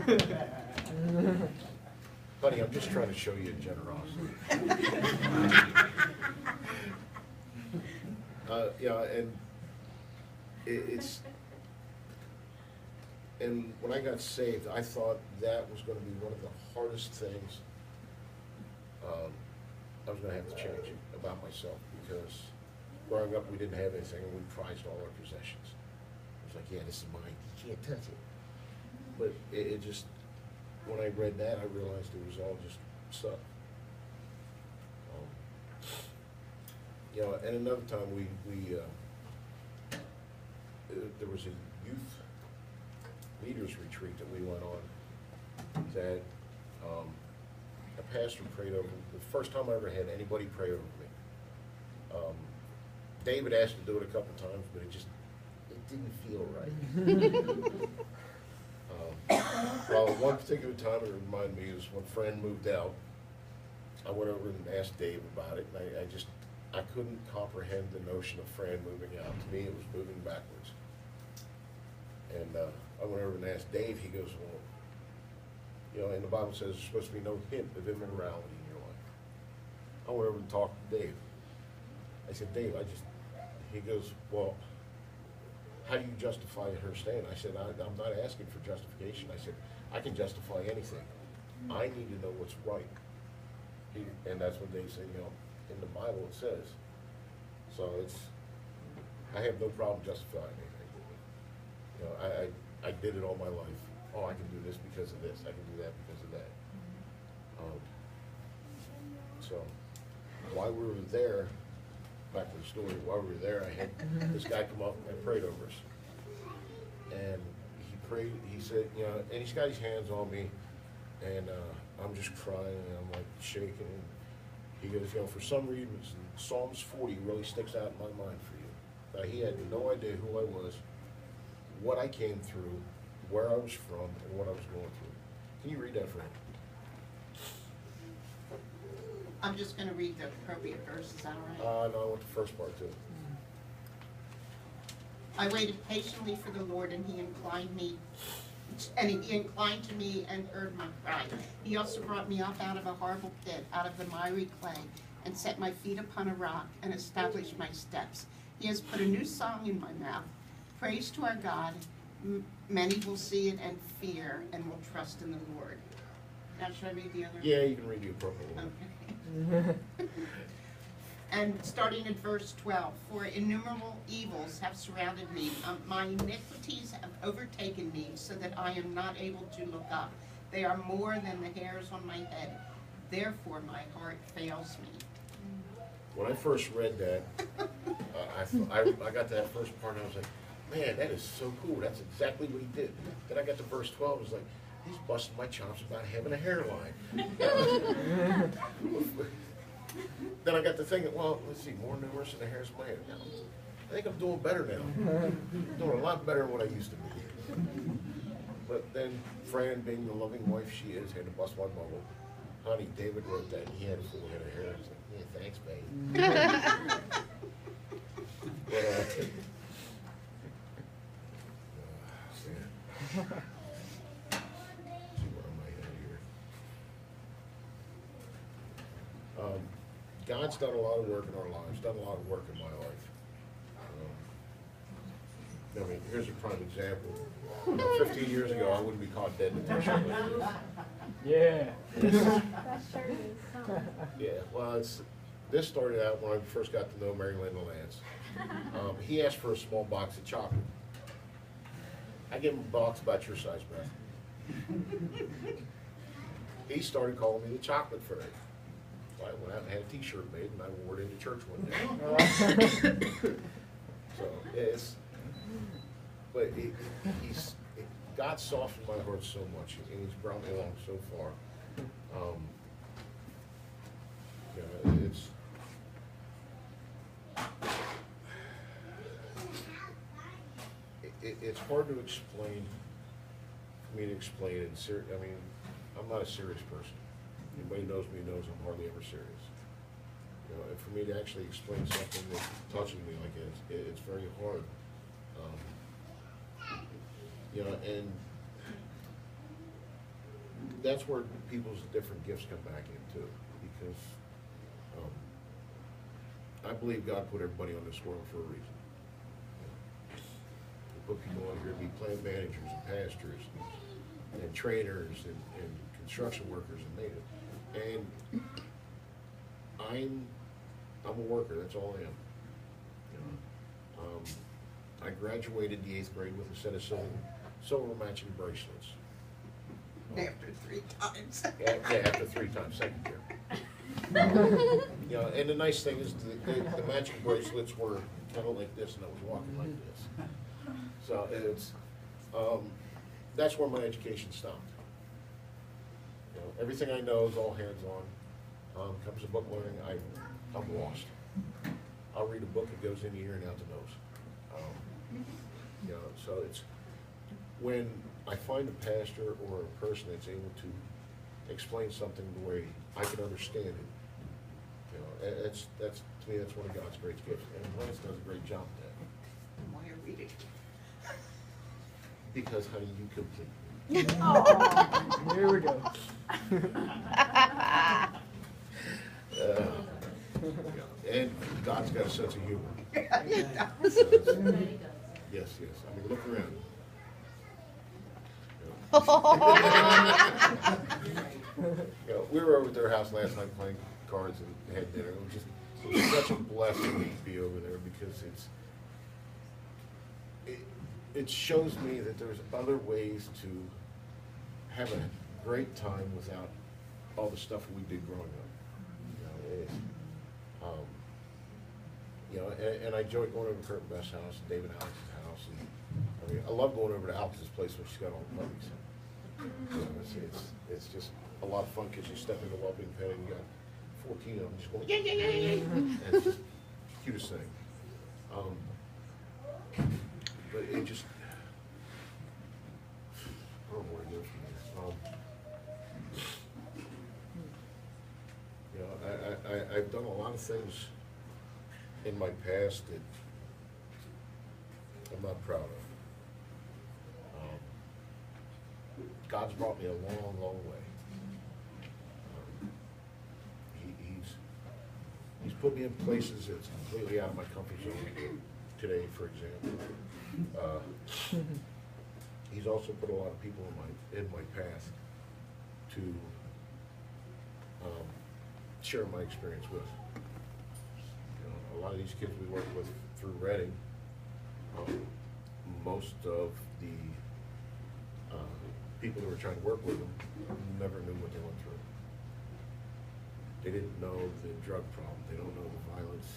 Honey, I'm just trying to show you generosity. And it's, and when I got saved, I thought that was going to be one of the hardest things I was going to have to change about myself, because growing up we didn't have anything and we prized all our possessions. It was like, yeah, this is mine, you can't touch it. But it just, when I read that, I realized it was all just stuff. And another time there was a youth leaders retreat that we went on that a pastor prayed over me. The first time I ever had anybody pray over me. David asked to do it a couple times, but it didn't feel right. Well, one particular time it reminded me is when a friend moved out. I went over and asked Dave about it, and I couldn't comprehend the notion of Fran moving out. To me, it was moving backwards. And I went over and asked Dave. He goes, well, and the Bible says there's supposed to be no hint of immorality in your life. I went over and talked to Dave. I said, Dave, he goes, well, how do you justify her staying? I said, I'm not asking for justification. I said, I can justify anything. I need to know what's right. And that's what they say, in the Bible it says. So I have no problem justifying anything. I did it all my life. Oh, I can do this because of this. I can do that because of that. So while we were there, back to the story, while we were there, I had this guy come up and prayed over us. And he prayed, he said, and he's got his hands on me, and I'm just crying, and I'm like shaking. And he goes, for some reason, Psalms 40 really sticks out in my mind for you. He had no idea who I was, what I came through, where I was from, and what I was going through. Can you read that for me? I'm just going to read the appropriate verse, is that all right? No, I want the first part too. I waited patiently for the Lord, and he inclined to me and heard my cry. He also brought me up out of a horrible pit, out of the miry clay, and set my feet upon a rock, and established my steps. He has put a new song in my mouth, praise to our God. Many will see it and fear, and will trust in the Lord. Now, should I read the other? Yeah, you can read the appropriate one. Okay. And starting at verse 12, for innumerable evils have surrounded me. My iniquities have overtaken me, so that I am not able to look up. They are more than the hairs on my head. Therefore, my heart fails me. When I first read that, I got to that first part, and I was like, man, that is so cool. That's exactly what he did. Then I got to verse 12, it was like, he's busting my chops about having a hairline. Then I got to thinking, well, let's see, more numerous than the hairs of my head. I think I'm doing better now. I'm doing a lot better than what I used to be. But then Fran, being the loving wife she is, had to bust my bubble. Honey, David wrote that, and he had a full head of hair. I was like, yeah, thanks, babe. But, see where am I at here? God's done a lot of work in our lives, done a lot of work in my life. I mean, here's a prime example. 15 years ago, I wouldn't be caught dead in the touch. Yeah. That sure is. Yeah, well, this started out when I first got to know Mary Linda Lance. He asked for a small box of chocolate. I gave him a box about your size, Beth. He started calling me the chocolate fairy. So I went out and had a t-shirt made, and I wore it into church one day. So, but God softened my heart so much, and he's brought me along so far. It's hard to explain, for me to explain it. I mean, I'm not a serious person. Anybody knows me knows I'm hardly ever serious. And for me to actually explain something that's touching me like it's very hard. And that's where people's different gifts come back into, because I believe God put everybody on this world for a reason. He put people on here to be plant managers and pastors and trainers and construction workers and maintenance. And I'm a worker, that's all I am. You know, I graduated the 8th grade with a set of silver matching bracelets. After 3 times. Yeah, after 3 times, second year. You know, and the nice thing is the matching bracelets were kind of like this, and I was walking like this. So it's, that's where my education stopped. You know, everything I know is all hands-on. Comes to book learning, I'm lost. I'll read a book, it goes in the ear and out the nose. You know, so it's, when I find a pastor or a person that's able to explain something the way I can understand it, you know, that's to me, that's one of God's great gifts, and Lance does a great job at that. Why are you reading? Because, honey, you complete. Oh, here we go. And God's got a sense of humor. He does. Yes, yes. I mean, look around. You know, we were over at their house last night playing cards and had dinner. It was such a blessing to be over there, because it shows me that there's other ways to have a great time without all the stuff we did growing up. You know, and I enjoy going over to Kurt and Beth's house, and David and Alex's house, and I mean, I love going over to Alex's place when she's got all the puppies. So it's just a lot of fun, because you step into a well-being pen and you got 14 of them just going, yeah, yeah, yeah, yeah. And it's just the cutest thing. But it just, I don't know where to go from here. You know, I've done a lot of things in my past that I'm not proud of. God's brought me a long, long way. He's put me in places that's completely out of my comfort zone. Today, for example, he's also put a lot of people in my path to share my experience with. You know, a lot of these kids we work with through Reading, most of the people who were trying to work with them never knew what they went through. They didn't know the drug problem. They don't know the violence.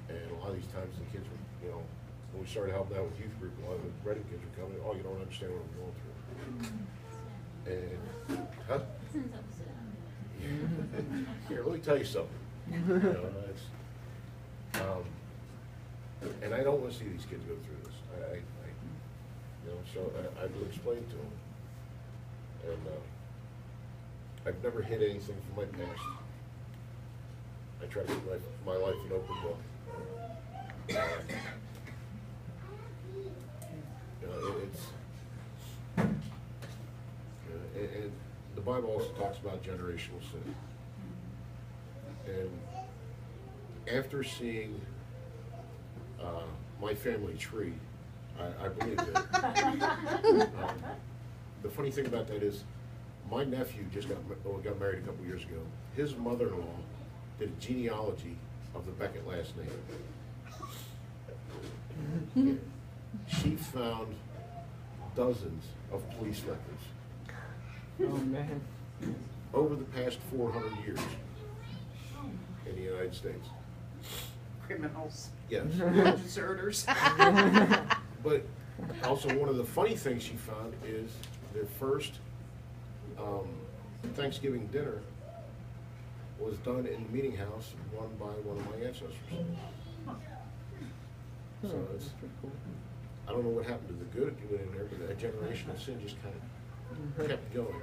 And a lot of these times the kids were, you know, when we started helping out with youth group, a lot of the Reading kids were coming, oh, you don't understand what I'm going through. And, huh? Here, let me tell you something. You know, it's, and I don't want to see these kids go through this. You know, so I will explain to them. And I've never hid anything from my past. I try to keep my life an open book. You know, and the Bible also talks about generational sin. And after seeing my family tree, I believe that. The funny thing about that is, my nephew just got married a couple years ago. His mother-in-law did a genealogy of the Beckett last name. She found dozens of police records. Oh, man. Over the past 400 years in the United States. Criminals. Yes. Deserters. But also, one of the funny things she found is their first Thanksgiving dinner was done in the meeting house run by one of my ancestors. So it's, I don't know what happened to the good that went in there, but a generation of sin just kind of kept going.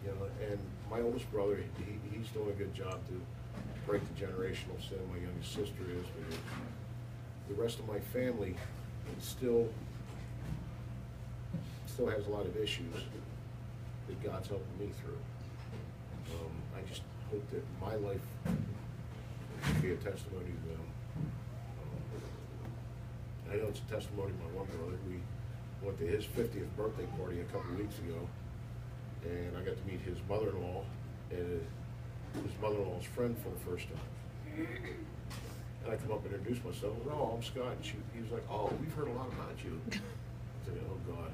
You know, and my oldest brother, he's doing a good job to break the generational sin. My youngest sister is, but the rest of my family still still has a lot of issues that God's helping me through. I just hope that my life can be a testimony to them. I know it's a testimony to my one brother. We went to his 50th birthday party a couple of weeks ago, and I got to meet his mother-in-law and his mother-in-law's friend for the first time. And I come up and introduce myself. Oh, I'm Scott. And he was like, oh, we've heard a lot about you. I said, oh, God.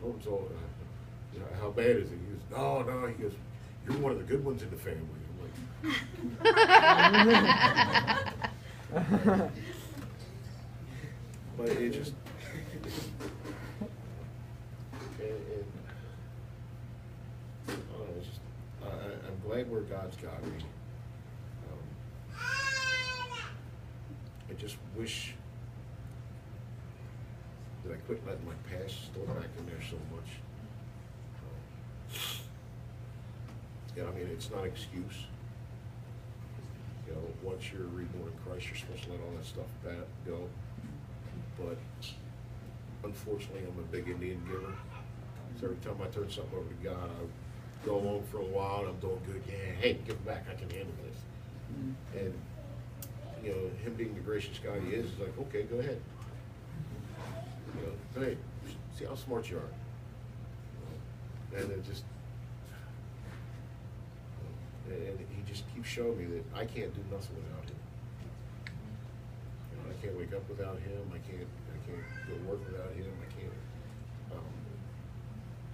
Oh, so, you know, how bad is it? He goes, no. He goes, you're one of the good ones in the family. I'm like, but it just, and I don't know, it's just, I'm glad where God's got me. I just wish that I quit letting my past store back in there so much. Yeah, I mean, it's not an excuse. You know, once you're reborn in Christ, you're supposed to let all that stuff go. But unfortunately, I'm a big Indian giver. So every time I turn something over to God, I go along for a while and I'm doing good. Yeah, hey, give it back. I can handle this. And you know, him being the gracious guy he is like, okay, go ahead. You know, go ahead. See how smart you are. And it just, and he just keeps showing me that I can't do nothing without him. You know, I can't wake up without him. I can't go to work without him.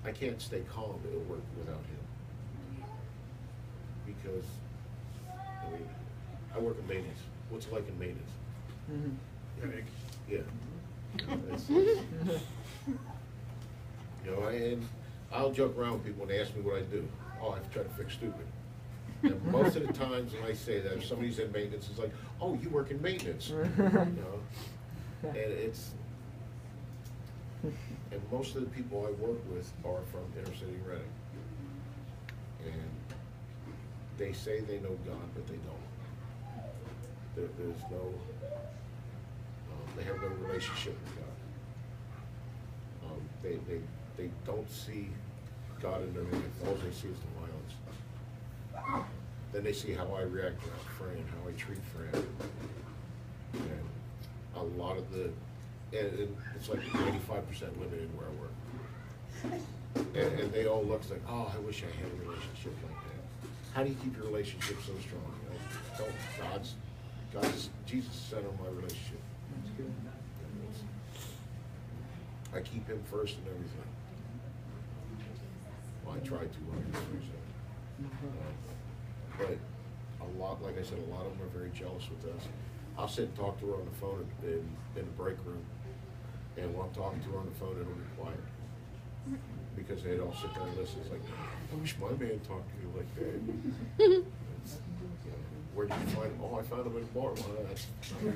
I can't stay calm at work without him. Because, I mean, I work in maintenance. What's it like in maintenance? Yeah. You know, and I'll joke around with people when they ask me what I do. Oh, I try to fix stupid. And most of the times when I say that, if somebody's in maintenance, it's like, oh, you work in maintenance. You know? And it's, and most of the people I work with are from inner city Reading. And they say they know God, but they don't. There's no, they have no relationship with God. They don't see God in their life. All they see is the violence. Then they see how I react to Fran, how I treat Fran. And a lot of the, and it's like 95% women in where I work. And they all look like, oh, I wish I had a relationship like that. How do you keep your relationship so strong? You know, Jesus is the center of my relationship. That's good. I keep him first in everything. Well, I try to, but a lot, like I said, a lot of them are very jealous with us. I'll sit and talk to her on the phone in the break room, and while I'm talking to her on the phone, it'll be quiet. Because they'd all sit there and listen. It's like, I wish my man talked to you like that. Where did you find him? Oh, I found him in a bar. Well, that's, you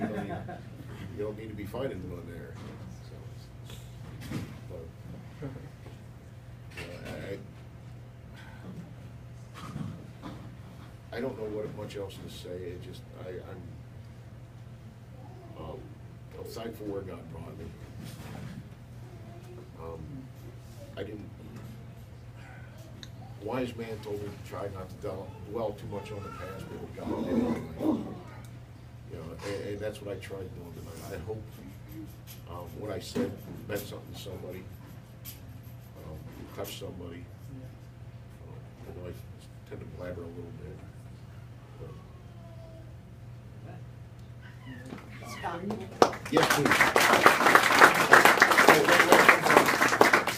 don't need to be finding him on there. So, but, I don't know what much else to say. It just, I'm thankful where God brought me. I didn't. A wise man told me to try not to dwell too much on the past, but what God did anyway. You know, and that's what I tried doing tonight. I hope what I said meant something to somebody, touched somebody. I know I tend to blabber a little bit. Scott. Yes, please.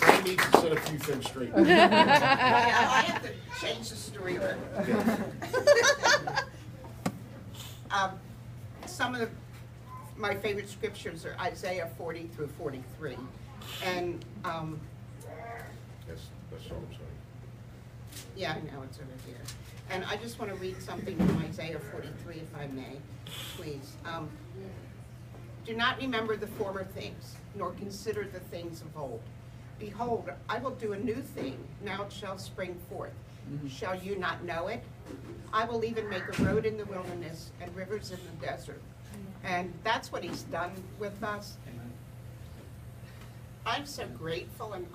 I need to set a few things straight. Yeah, I have to change the story around. Some of my favorite scriptures are Isaiah 40 through 43. And, That's all I'm saying. yeah, I know, it's over here. And I just want to read something from Isaiah 43, if I may, please. Do not remember the former things, nor consider the things of old. Behold, I will do a new thing, now it shall spring forth. Shall you not know it? I will even make a road in the wilderness and rivers in the desert. And that's what he's done with us. I'm so grateful and